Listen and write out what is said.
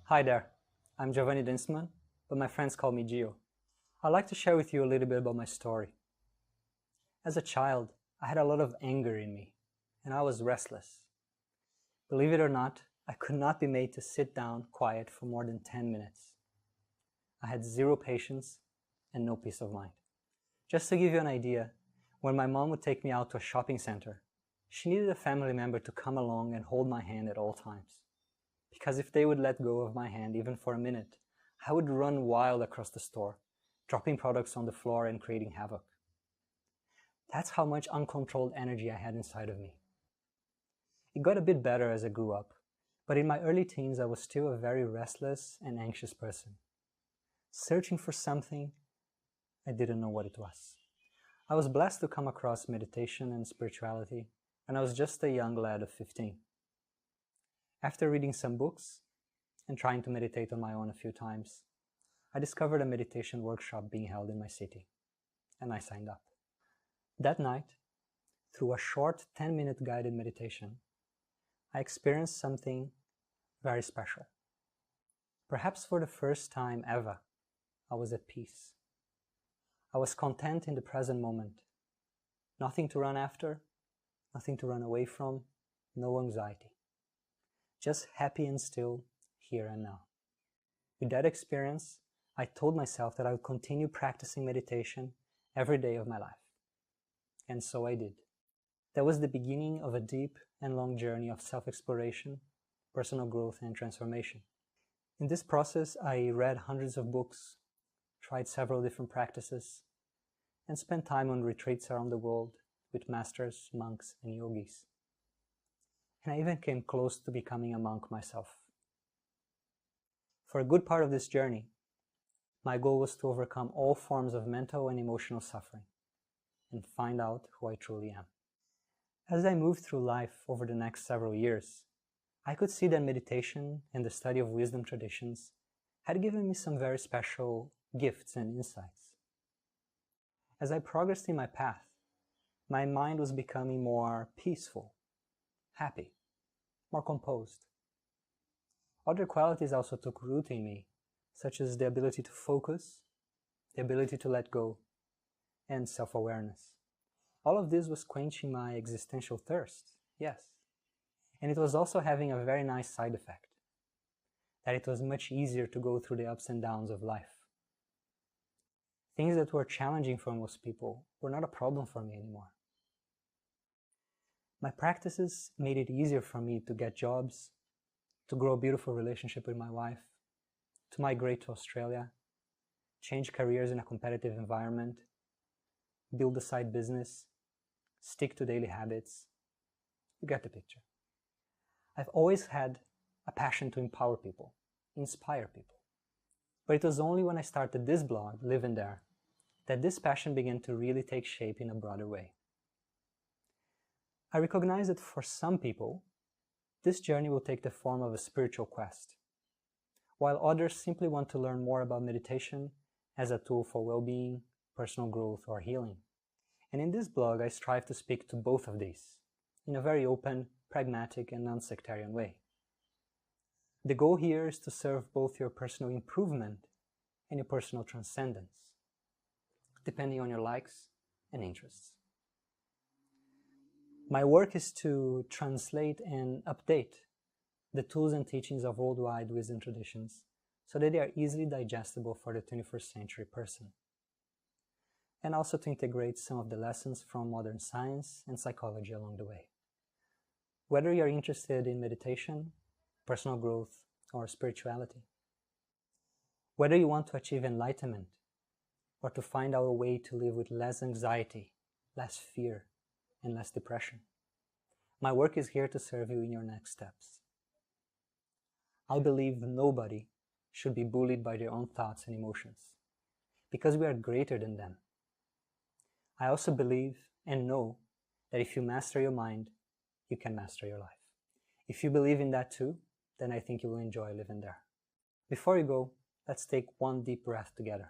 Hi there, I'm Giovanni Dienstmann, but my friends call me Gio. I'd like to share with you a little bit about my story. As a child, I had a lot of anger in me, and I was restless. Believe it or not, I could not be made to sit down quiet for more than 10 minutes. I had zero patience and no peace of mind. Just to give you an idea, when my mom would take me out to a shopping center, she needed a family member to come along and hold my hand at all times. Because if they would let go of my hand even for a minute, I would run wild across the store, dropping products on the floor and creating havoc. That's how much uncontrolled energy I had inside of me. It got a bit better as I grew up, but in my early teens I was still a very restless and anxious person, searching for something I didn't know what it was. I was blessed to come across meditation and spirituality, and I was just a young lad of 15. After reading some books and trying to meditate on my own a few times, I discovered a meditation workshop being held in my city, and I signed up. That night, through a short 10-minute guided meditation, I experienced something very special. Perhaps for the first time ever, I was at peace. I was content in the present moment. Nothing to run after, nothing to run away from, no anxiety. Just happy and still, here and now. With that experience, I told myself that I would continue practicing meditation every day of my life. And so I did. That was the beginning of a deep and long journey of self-exploration, personal growth, and transformation. In this process, I read hundreds of books, tried several different practices, and spent time on retreats around the world with masters, monks, and yogis. And I even came close to becoming a monk myself. For a good part of this journey, my goal was to overcome all forms of mental and emotional suffering and find out who I truly am. As I moved through life over the next several years, I could see that meditation and the study of wisdom traditions had given me some very special gifts and insights. As I progressed in my path, my mind was becoming more peaceful, happy, more composed. Other qualities also took root in me, such as the ability to focus, the ability to let go, and self-awareness. All of this was quenching my existential thirst, yes. And it was also having a very nice side effect, that it was much easier to go through the ups and downs of life. Things that were challenging for most people were not a problem for me anymore. My practices made it easier for me to get jobs, to grow a beautiful relationship with my wife, to migrate to Australia, change careers in a competitive environment, build a side business, stick to daily habits. You get the picture. I've always had a passion to empower people, inspire people. But it was only when I started this blog, Live in There, that this passion began to really take shape in a broader way. I recognize that for some people, this journey will take the form of a spiritual quest, while others simply want to learn more about meditation as a tool for well-being, personal growth, or healing. And in this blog, I strive to speak to both of these in a very open, pragmatic, and non-sectarian way. The goal here is to serve both your personal improvement and your personal transcendence, depending on your likes and interests. My work is to translate and update the tools and teachings of worldwide wisdom traditions so that they are easily digestible for the 21st century person, and also to integrate some of the lessons from modern science and psychology along the way. Whether you're interested in meditation, personal growth, or spirituality, whether you want to achieve enlightenment or to find out a way to live with less anxiety, less fear, and less depression, my work is here to serve you in your next steps. I believe nobody should be bullied by their own thoughts and emotions, because we are greater than them. I also believe and know that if you master your mind, you can master your life. If you believe in that too, then I think you will enjoy living there. Before you go, let's take one deep breath together.